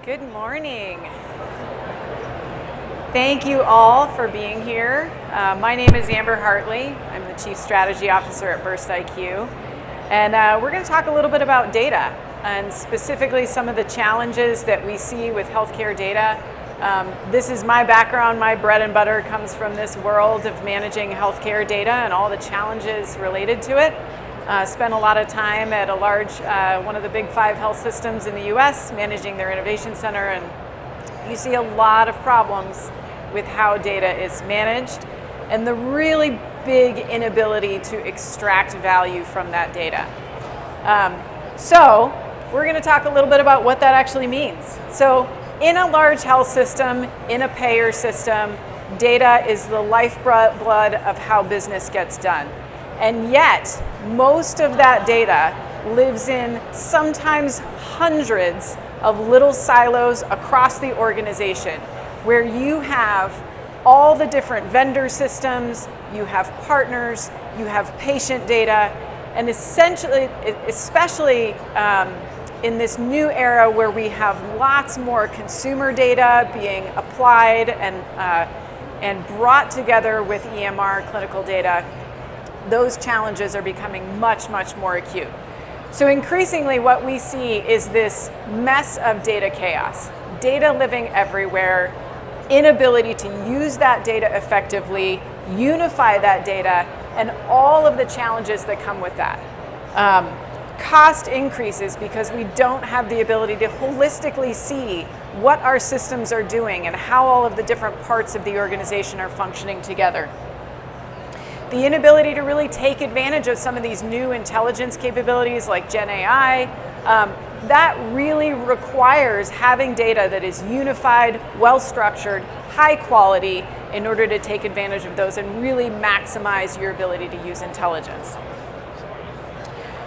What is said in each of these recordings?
Good morning. Thank you all for being here. My name is Amber Hartley. I'm the Chief Strategy Officer at BurstIQ. And we're going to talk a little bit about data and specifically some of the challenges that we see with healthcare data. This is my background. My bread and butter comes from this world of managing healthcare data and all the challenges related to it. Spent a lot of time at a large, one of the big 5 health systems in the US, managing their innovation center, and you see a lot of problems with how data is managed and the really big inability to extract value from that data. So we're going to talk a little bit about what that actually means. So in a large health system, in a payer system, data is the lifeblood of how business gets done. And yet, most of that data lives in sometimes hundreds of little silos across the organization, where you have all the different vendor systems, you have partners, you have patient data, and essentially, especially in this new era where we have lots more consumer data being applied and brought together with EMR clinical data, those challenges are becoming much, much more acute. So increasingly what we see is this mess of data chaos, data living everywhere, inability to use that data effectively, unify that data, and all of the challenges that come with that. Cost increases because we don't have the ability to holistically see what our systems are doing and how all of the different parts of the organization are functioning together. The inability to really take advantage of some of these new intelligence capabilities like Gen AI, that really requires having data that is unified, well-structured, high quality in order to take advantage of those and really maximize your ability to use intelligence.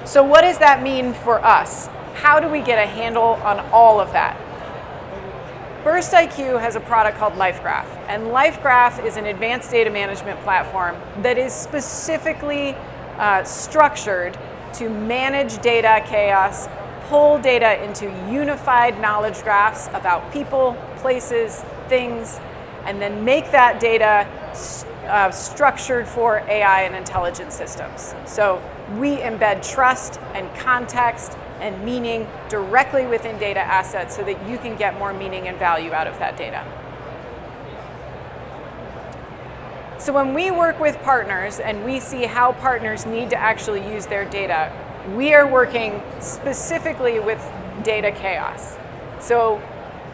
So what does that mean for us? How do we get a handle on all of that? BurstIQ has a product called LifeGraph, and LifeGraph is an advanced data management platform that is specifically structured to manage data chaos, pull data into unified knowledge graphs about people, places, things, and then make that data structured for AI and intelligence systems. So we embed trust and context and meaning directly within data assets so that you can get more meaning and value out of that data. So when we work with partners and we see how partners need to actually use their data, we are working specifically with data chaos. So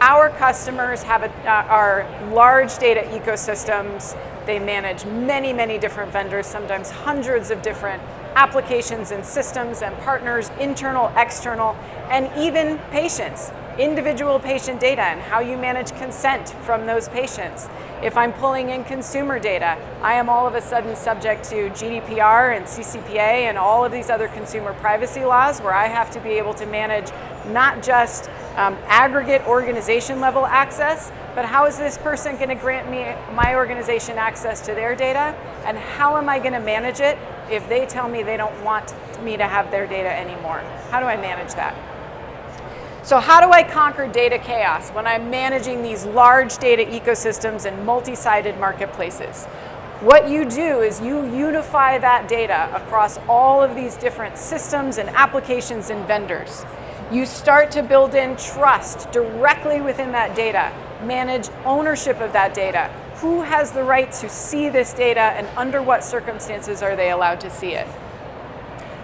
our customers are large data ecosystems. They manage many, many different vendors, sometimes hundreds of different applications and systems and partners, internal, external, and even patients, individual patient data and how you manage consent from those patients. If I'm pulling in consumer data, I am all of a sudden subject to GDPR and CCPA and all of these other consumer privacy laws where I have to be able to manage not just aggregate organization level access, but how is this person going to grant me, my organization, access to their data, and how am I going to manage it if they tell me they don't want me to have their data anymore? How do I manage that? So how do I conquer data chaos when I'm managing these large data ecosystems and multi-sided marketplaces? What you do is you unify that data across all of these different systems and applications and vendors. You start to build in trust directly within that data, manage ownership of that data. Who has the right to see this data and under what circumstances are they allowed to see it?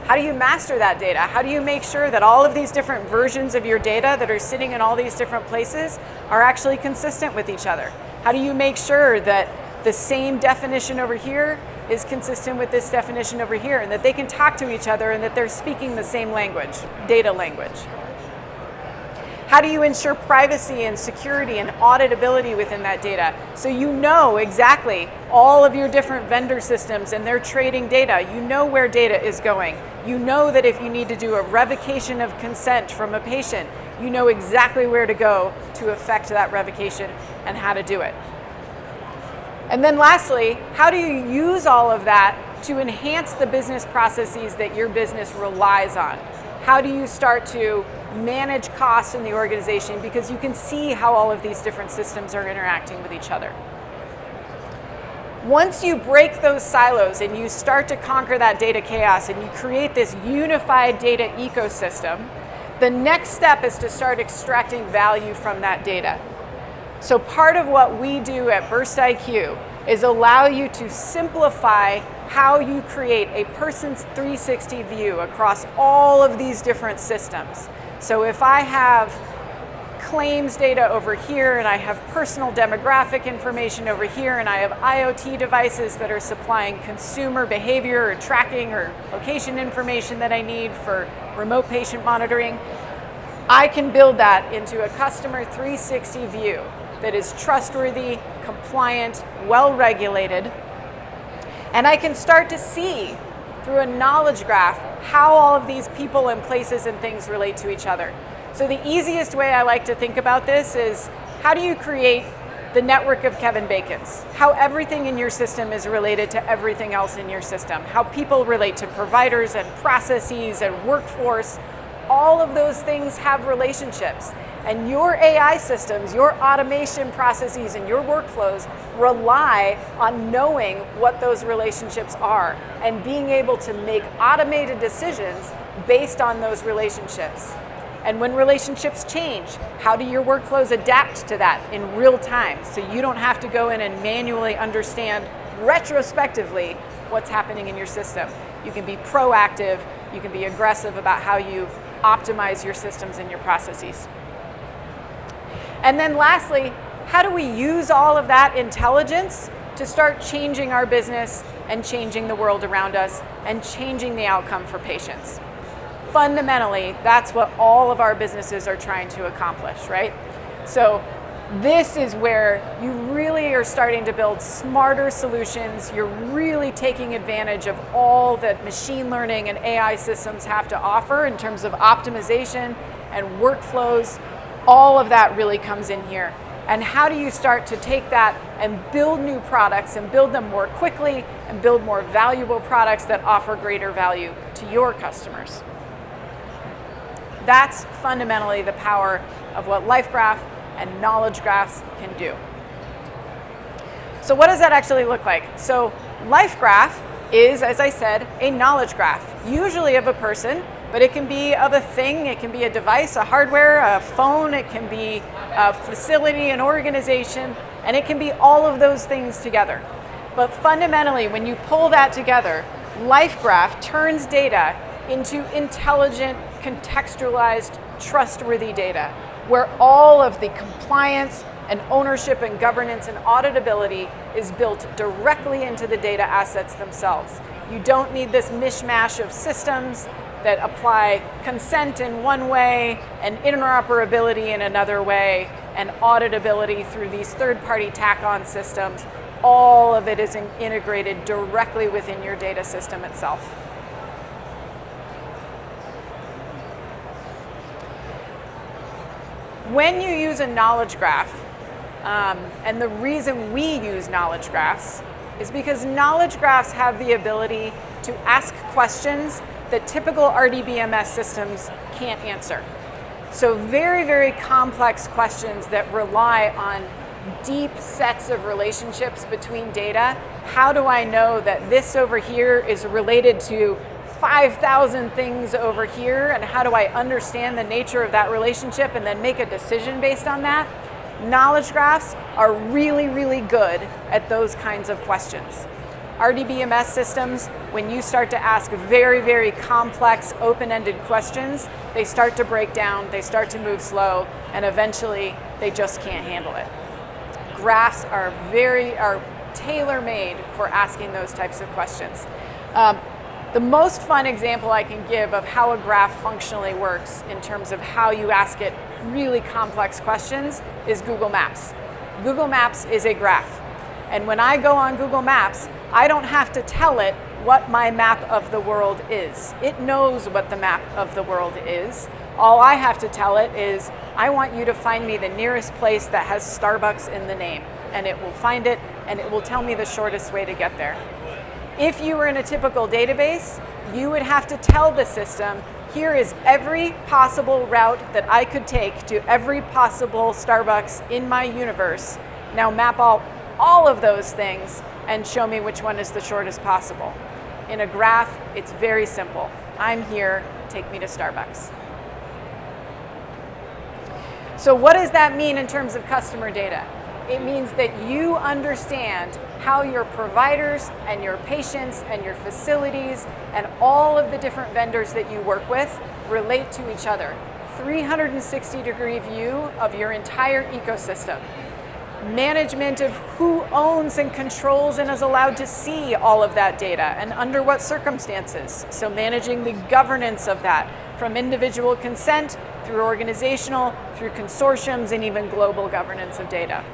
How do you master that data? How do you make sure that all of these different versions of your data that are sitting in all these different places are actually consistent with each other? How do you make sure that the same definition over here is consistent with this definition over here and that they can talk to each other and that they're speaking the same language, data language? How do you ensure privacy and security and auditability within that data? So you know exactly all of your different vendor systems and their trading data. You know where data is going. You know that if you need to do a revocation of consent from a patient, you know exactly where to go to effect that revocation and how to do it. And then lastly, how do you use all of that to enhance the business processes that your business relies on? How do you start to manage costs in the organization because you can see how all of these different systems are interacting with each other. Once you break those silos and you start to conquer that data chaos and you create this unified data ecosystem, the next step is to start extracting value from that data. So part of what we do at BurstIQ is allow you to simplify how you create a person's 360 view across all of these different systems. So if I have claims data over here and I have personal demographic information over here and I have IoT devices that are supplying consumer behavior or tracking or location information that I need for remote patient monitoring, I can build that into a customer 360 view that is trustworthy, compliant, well-regulated, and I can start to see through a knowledge graph how all of these people and places and things relate to each other. So the easiest way I like to think about this is, how do you create the network of Kevin Bacons? How everything in your system is related to everything else in your system. How people relate to providers and processes and workforce. All of those things have relationships. And your AI systems, your automation processes, and your workflows rely on knowing what those relationships are and being able to make automated decisions based on those relationships. And when relationships change, how do your workflows adapt to that in real time so you don't have to go in and manually understand retrospectively what's happening in your system? You can be proactive, you can be aggressive about how you optimize your systems and your processes. And then lastly, how do we use all of that intelligence to start changing our business and changing the world around us and changing the outcome for patients? Fundamentally, that's what all of our businesses are trying to accomplish, right? So this is where you really are starting to build smarter solutions. You're really taking advantage of all that machine learning and AI systems have to offer in terms of optimization and workflows. All of that really comes in here. And how do you start to take that and build new products and build them more quickly and build more valuable products that offer greater value to your customers? That's fundamentally the power of what Life Graph and knowledge graphs can do. So what does that actually look like? So Life Graph is, as I said, a knowledge graph, usually of a person, but it can be of a thing, it can be a device, a hardware, a phone, it can be a facility, an organization, and it can be all of those things together. But fundamentally, when you pull that together, Life Graph turns data into intelligent, contextualized, trustworthy data, where all of the compliance and ownership and governance and auditability is built directly into the data assets themselves. You don't need this mishmash of systems that apply consent in one way and interoperability in another way and auditability through these third-party tack-on systems. All of it is integrated directly within your data system itself. When you use a knowledge graph, and the reason we use knowledge graphs is because knowledge graphs have the ability to ask questions that typical RDBMS systems can't answer. So very, very complex questions that rely on deep sets of relationships between data. How do I know that this over here is related to 5,000 things over here, and how do I understand the nature of that relationship and then make a decision based on that? Knowledge graphs are really, really good at those kinds of questions. RDBMS systems, when you start to ask very, very complex, open-ended questions, they start to break down, they start to move slow, and eventually they just can't handle it. Graphs are tailor-made for asking those types of questions. The most fun example I can give of how a graph functionally works in terms of how you ask it really complex questions is Google Maps. Google Maps is a graph. And when I go on Google Maps, I don't have to tell it what my map of the world is. It knows what the map of the world is. All I have to tell it is, I want you to find me the nearest place that has Starbucks in the name. And it will find it, and it will tell me the shortest way to get there. If you were in a typical database, you would have to tell the system, here is every possible route that I could take to every possible Starbucks in my universe. Now map out all of those things and show me which one is the shortest possible. In a graph, it's very simple. I'm here, take me to Starbucks. So what does that mean in terms of customer data? It means that you understand how your providers and your patients and your facilities and all of the different vendors that you work with relate to each other. 360-degree view of your entire ecosystem. Management of who owns and controls and is allowed to see all of that data and under what circumstances. So managing the governance of that from individual consent through organizational, through consortiums, and even global governance of data.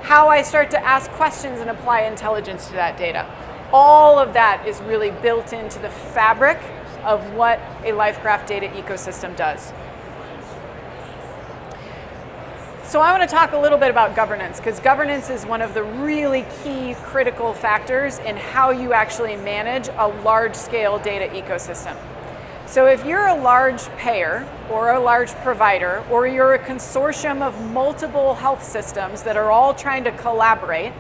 How I start to ask questions and apply intelligence to that data. All of that is really built into the fabric of what a LifeGraph data ecosystem does. So I want to talk a little bit about governance, because governance is one of the really key critical factors in how you actually manage a large-scale data ecosystem. So if you're a large payer or a large provider, or you're a consortium of multiple health systems that are all trying to collaborate,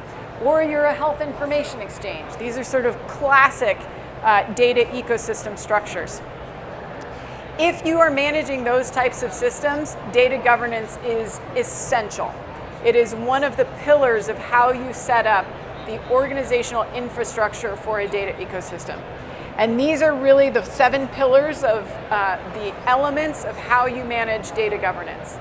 or you're a health information exchange, these are sort of classic data ecosystem structures. If you are managing those types of systems, data governance is essential. It is one of the pillars of how you set up the organizational infrastructure for a data ecosystem. And these are really the 7 pillars of the elements of how you manage data governance.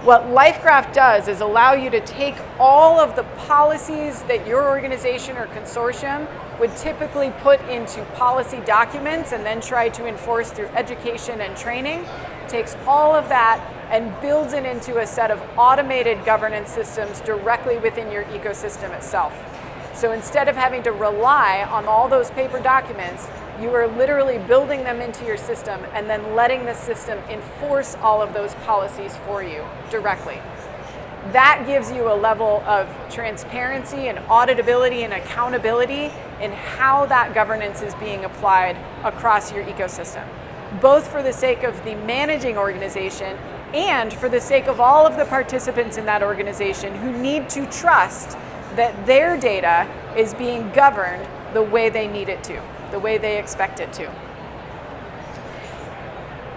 What LifeGraph does is allow you to take all of the policies that your organization or consortium would typically put into policy documents and then try to enforce through education and training, takes all of that and builds it into a set of automated governance systems directly within your ecosystem itself. So instead of having to rely on all those paper documents, you are literally building them into your system and then letting the system enforce all of those policies for you directly. That gives you a level of transparency and auditability and accountability in how that governance is being applied across your ecosystem, both for the sake of the managing organization and for the sake of all of the participants in that organization who need to trust that their data is being governed the way they need it to, the way they expect it to.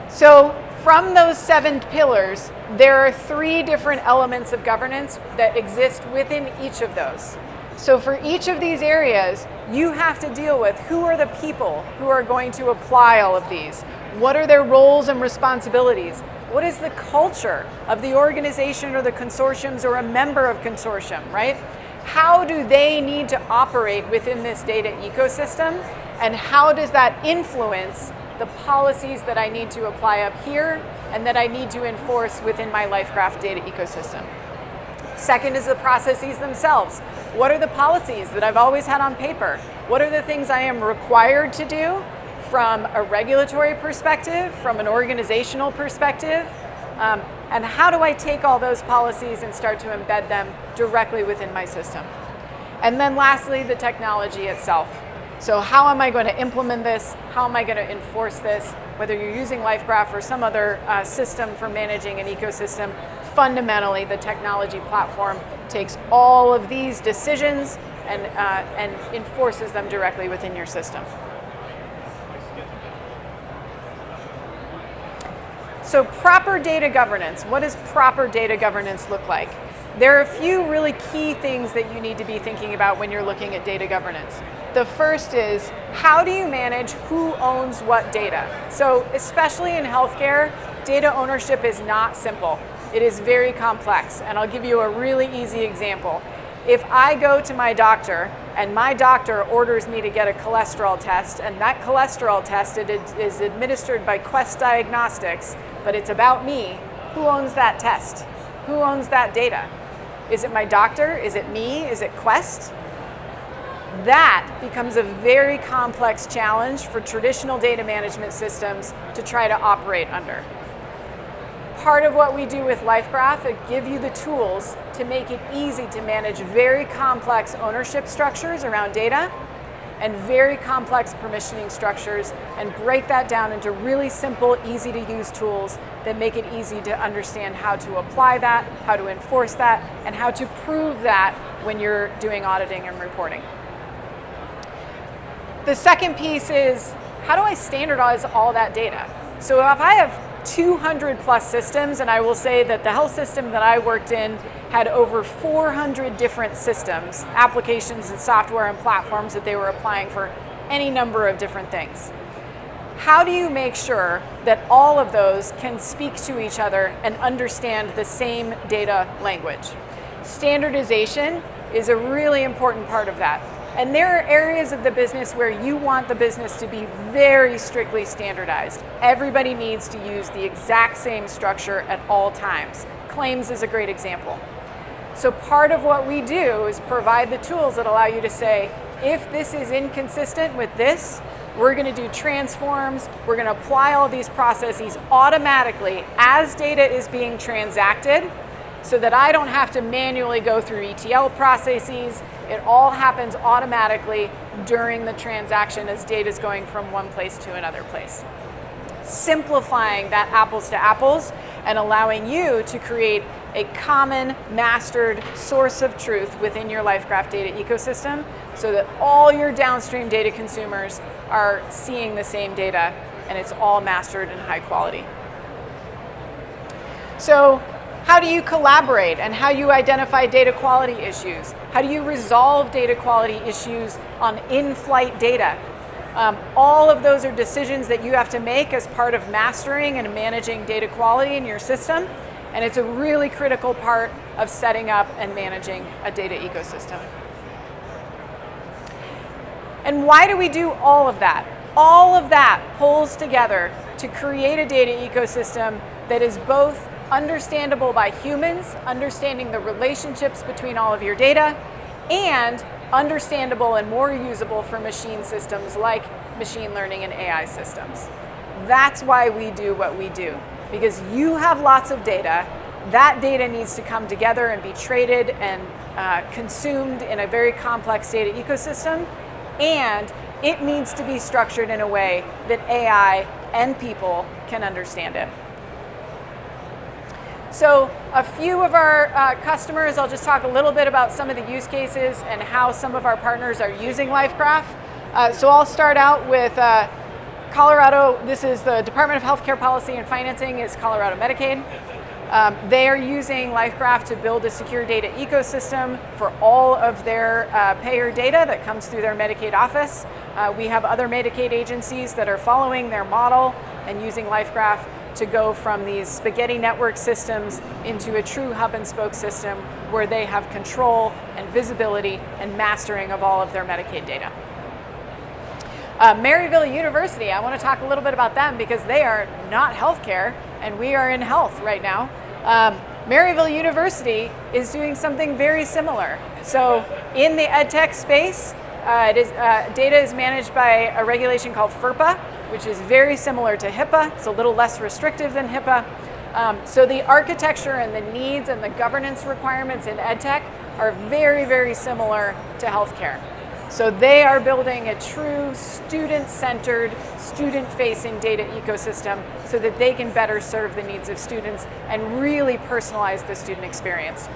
So from those 7 pillars, there are 3 different elements of governance that exist within each of those. So for each of these areas, you have to deal with who are the people who are going to apply all of these. What are their roles and responsibilities? What is the culture of the organization or the consortiums or a member of consortium, right? How do they need to operate within this data ecosystem? And how does that influence the policies that I need to apply up here and that I need to enforce within my LifeGraph data ecosystem? Second is the processes themselves. What are the policies that I've always had on paper? What are the things I am required to do from a regulatory perspective, from an organizational perspective? And how do I take all those policies and start to embed them directly within my system? And then lastly, the technology itself. So how am I going to implement this? How am I going to enforce this? Whether you're using LifeGraph or some other system for managing an ecosystem, fundamentally the technology platform takes all of these decisions and enforces them directly within your system. So proper data governance, what does proper data governance look like? There are a few really key things that you need to be thinking about when you're looking at data governance. The first is, how do you manage who owns what data? So especially in healthcare, data ownership is not simple. It is very complex, and I'll give you a really easy example. If I go to my doctor and my doctor orders me to get a cholesterol test, and that cholesterol test is administered by Quest Diagnostics, but it's about me, who owns that test? Who owns that data? Is it my doctor? Is it me? Is it Quest? That becomes a very complex challenge for traditional data management systems to try to operate under. part of what we do with LifeGraph is give you the tools to make it easy to manage very complex ownership structures around data and very complex permissioning structures, and break that down into really simple, easy to use tools that make it easy to understand how to apply that, how to enforce that, and how to prove that when you're doing auditing and reporting. The second piece is, how do I standardize all that data? So if I have 200 plus systems, and I will say that the health system that I worked in had over 400 different systems, applications and software and platforms that they were applying for any number of different things. How do you make sure that all of those can speak to each other and understand the same data language? Standardization is a really important part of that. And there are areas of the business where you want the business to be very strictly standardized. Everybody needs to use the exact same structure at all times. Claims is a great example. So part of what we do is provide the tools that allow you to say, if this is inconsistent with this, we're going to do transforms, we're going to apply all these processes automatically as data is being transacted, so that I don't have to manually go through ETL processes. It all happens automatically during the transaction as data is going from one place to another place. Simplifying that apples to apples and allowing you to create a common mastered source of truth within your LifeGraph data ecosystem, so that all your downstream data consumers are seeing the same data and it's all mastered and high quality. So how do you collaborate, and how do you identify data quality issues? How do you resolve data quality issues on in-flight data? All of those are decisions that you have to make as part of mastering and managing data quality in your system, and it's a really critical part of setting up and managing a data ecosystem. And why do we do all of that? All of that pulls together to create a data ecosystem that is both understandable by humans, understanding the relationships between all of your data, and understandable and more usable for machine systems like machine learning and AI systems. That's why we do what we do, because you have lots of data. That data needs to come together and be traded and consumed in a very complex data ecosystem, and it needs to be structured in a way that AI and people can understand it. So a few of our customers, I'll just talk a little bit about some of the use cases and how some of our partners are using LifeGraph. So I'll start out with Colorado. This is the Department of Healthcare Policy and Financing, is Colorado Medicaid. They are using LifeGraph to build a secure data ecosystem for all of their payer data that comes through their Medicaid office. We have other Medicaid agencies that are following their model and using LifeGraph to go from these spaghetti network systems into a true hub and spoke system where they have control and visibility and mastering of all of their Medicaid data. Maryville University, I want to talk a little bit about them because they are not healthcare and we are in health right now. Maryville University is doing something very similar. So in the EdTech space, data is managed by a regulation called FERPA, which is very similar to HIPAA. It's a little less restrictive than HIPAA. So the architecture and the needs and the governance requirements in EdTech are very, very similar to healthcare. So they are building a true student-centered, student-facing data ecosystem so that they can better serve the needs of students and really personalize the student experience.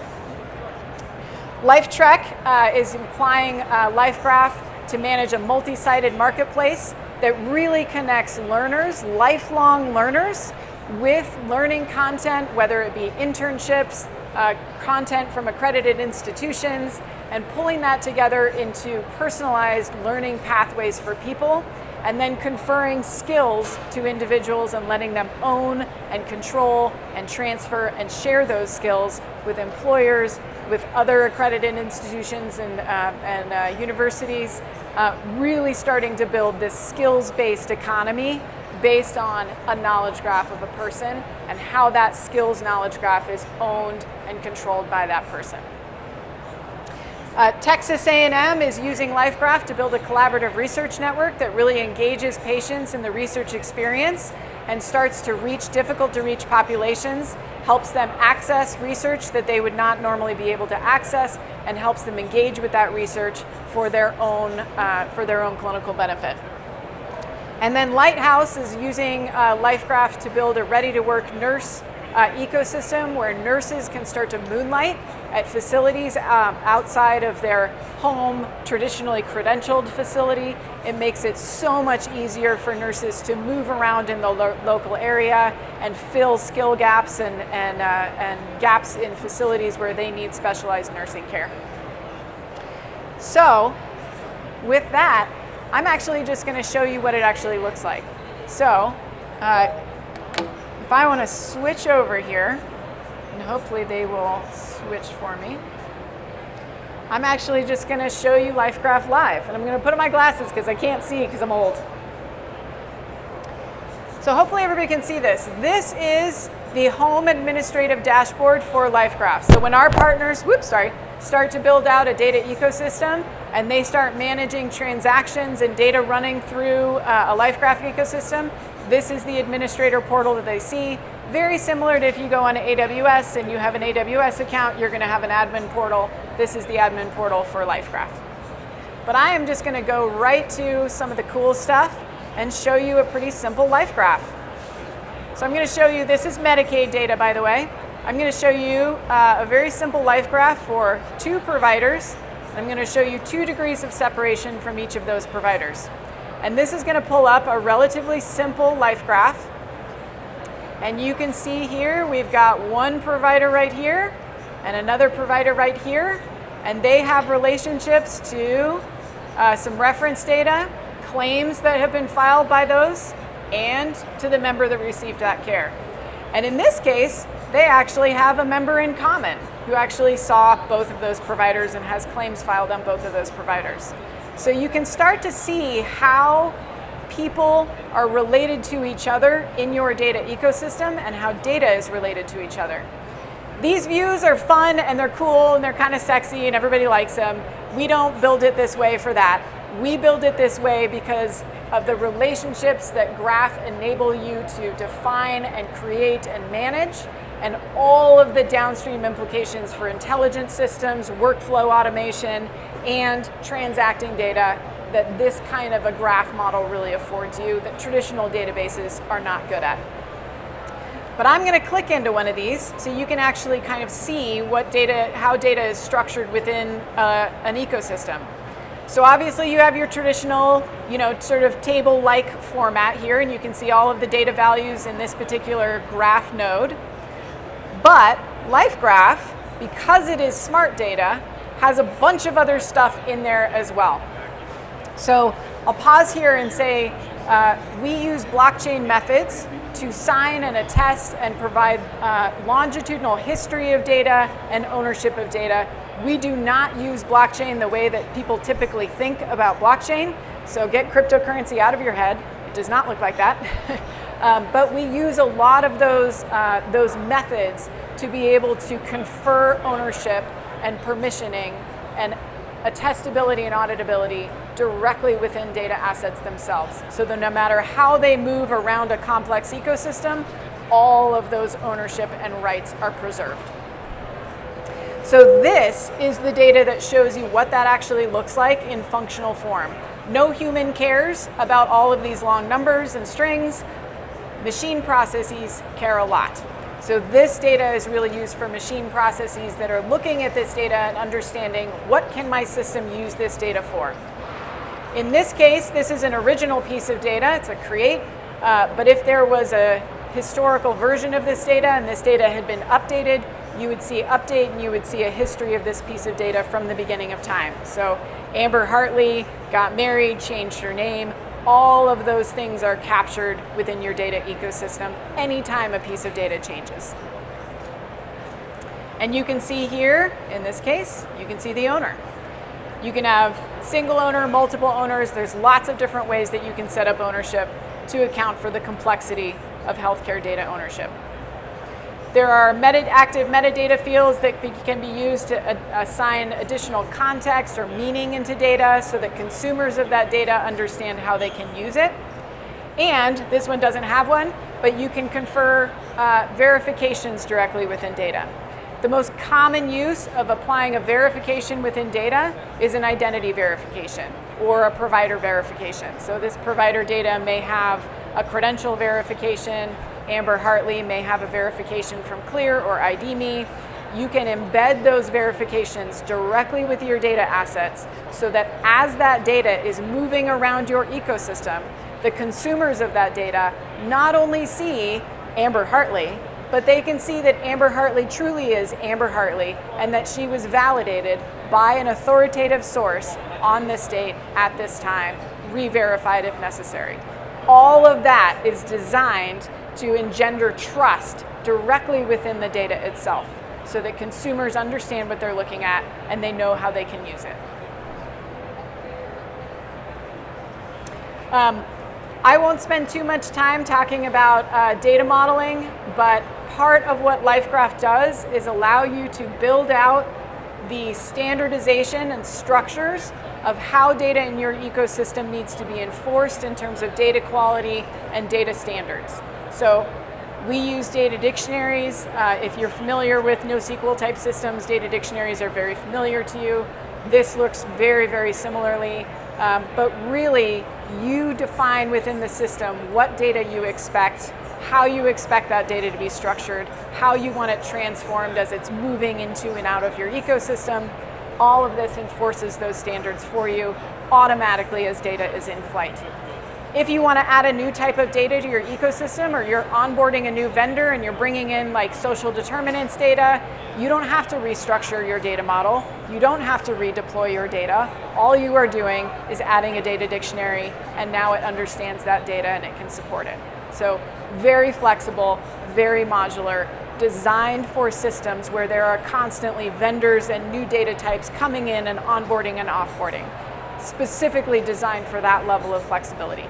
LifeTrek is applying LifeGraph to manage a multi-sided marketplace that really connects learners, lifelong learners, with learning content, whether it be internships, content from accredited institutions, and pulling that together into personalized learning pathways for people, and then conferring skills to individuals and letting them own and control and transfer and share those skills with employers, with other accredited institutions and universities, really starting to build this skills-based economy based on a knowledge graph of a person and how that skills knowledge graph is owned and controlled by that person. Texas A&M is using LifeGraph to build a collaborative research network that really engages patients in the research experience and starts to reach difficult to reach populations, helps them access research that they would not normally be able to access, and helps them engage with that research for their own clinical benefit. And then Lighthouse is using LifeGraph to build a ready-to-work nurse ecosystem where nurses can start to moonlight at facilities outside of their home, traditionally credentialed facility. It makes it so much easier for nurses to move around in the local area and fill skill gaps and gaps in facilities where they need specialized nursing care. So with that, I'm actually just going to show you what it actually looks like. So if I want to switch over here, and hopefully they will switch for me, I'm actually just going to show you LifeGraph live. And I'm going to put on my glasses because I can't see because I'm old. So hopefully everybody can see this. This is the home administrative dashboard for LifeGraph. So when our partners, start to build out a data ecosystem and they start managing transactions and data running through a LifeGraph ecosystem, this is the administrator portal that they see. Very similar to if you go on AWS and you have an AWS account, you're going to have an admin portal. This is the admin portal for LifeGraph. But I am just going to go right to some of the cool stuff and show you a pretty simple LifeGraph. So I'm going to show you, this is Medicaid data, by the way. I'm going to show you a very simple LifeGraph for 2 providers. I'm going to show you 2 degrees of separation from each of those providers. And this is going to pull up a relatively simple LifeGraph. And you can see here we've got one provider right here and another provider right here. And they have relationships to some reference data, claims that have been filed by those, and to the member that received that care. And in this case, they actually have a member in common who actually saw both of those providers and has claims filed on both of those providers. So you can start to see how people are related to each other in your data ecosystem and how data is related to each other. These views are fun and they're cool and they're kind of sexy and everybody likes them. We don't build it this way for that. We build it this way because of the relationships that graph enable you to define and create and manage, and all of the downstream implications for intelligent systems, workflow automation, and transacting data that this kind of a graph model really affords you that traditional databases are not good at. But I'm going to click into one of these so you can actually kind of see what data, how data is structured within an ecosystem. So obviously you have your traditional, sort of table-like format here, and you can see all of the data values in this particular graph node. But LifeGraph, because it is smart data, has a bunch of other stuff in there as well. So I'll pause here and say we use blockchain methods to sign and attest and provide longitudinal history of data and ownership of data. We do not use blockchain the way that people typically think about blockchain. So get cryptocurrency out of your head. It does not look like that. But we use a lot of those methods to be able to confer ownership and permissioning and attestability and auditability directly within data assets themselves. So that no matter how they move around a complex ecosystem, all of those ownership and rights are preserved. So this is the data that shows you what that actually looks like in functional form. No human cares about all of these long numbers and strings. Machine processes care a lot. So this data is really used for machine processes that are looking at this data and understanding what can my system use this data for. In this case, this is an original piece of data. It's a create, but if there was a historical version of this data and this data had been updated, you would see update and you would see a history of this piece of data from the beginning of time. So Amber Hartley got married, changed her name. All of those things are captured within your data ecosystem anytime a piece of data changes. And you can see here, in this case, you can see the owner. You can have single owner, multiple owners. There's lots of different ways that you can set up ownership to account for the complexity of healthcare data ownership. There are active metadata fields that can be used to assign additional context or meaning into data so that consumers of that data understand how they can use it. And this one doesn't have one, but you can confer verifications directly within data. The most common use of applying a verification within data is an identity verification or a provider verification. So this provider data may have a credential verification. Amber Hartley may have a verification from Clear or ID.me. You can embed those verifications directly with your data assets so that as that data is moving around your ecosystem, the consumers of that data not only see Amber Hartley, but they can see that Amber Hartley truly is Amber Hartley and that she was validated by an authoritative source on this date at this time, re-verified if necessary. All of that is designed to engender trust directly within the data itself so that consumers understand what they're looking at and they know how they can use it. I won't spend too much time talking about data modeling, but part of what LifeGraph does is allow you to build out the standardization and structures of how data in your ecosystem needs to be enforced in terms of data quality and data standards. So we use data dictionaries. If you're familiar with NoSQL type systems, data dictionaries are very familiar to you. This looks very, very similarly, but really you define within the system what data you expect, how you expect that data to be structured, how you want it transformed as it's moving into and out of your ecosystem. All of this enforces those standards for you automatically as data is in flight. If you want to add a new type of data to your ecosystem, or you're onboarding a new vendor and you're bringing in like social determinants data, you don't have to restructure your data model. You don't have to redeploy your data. All you are doing is adding a data dictionary, and now it understands that data and it can support it. So very flexible, very modular, designed for systems where there are constantly vendors and new data types coming in and onboarding and offboarding. Specifically designed for that level of flexibility.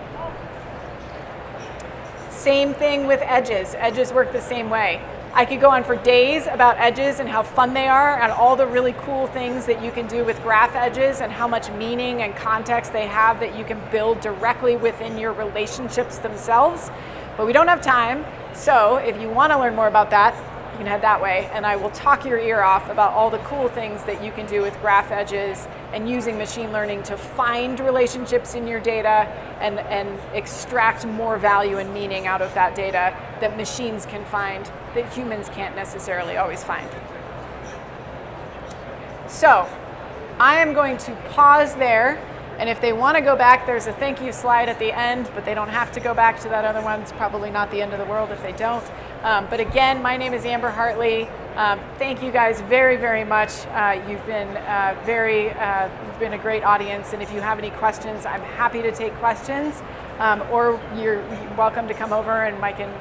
Same thing with edges. Edges work the same way. I could go on for days about edges and how fun they are and all the really cool things that you can do with graph edges and how much meaning and context they have that you can build directly within your relationships themselves. But we don't have time, so if you want to learn more about that, you can head that way, and I will talk your ear off about all the cool things that you can do with graph edges and using machine learning to find relationships in your data and extract more value and meaning out of that data that machines can find that humans can't necessarily always find. So I am going to pause there, and if they want to go back, there's a thank you slide at the end, but they don't have to go back to that other one. It's probably not the end of the world if they don't. But again, my name is Amber Hartley. Thank you guys very, very much. You've been you've been a great audience, and if you have any questions, I'm happy to take questions, or you're welcome to come over and I can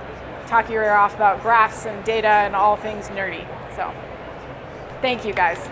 talk your ear off about graphs and data and all things nerdy. So thank you guys.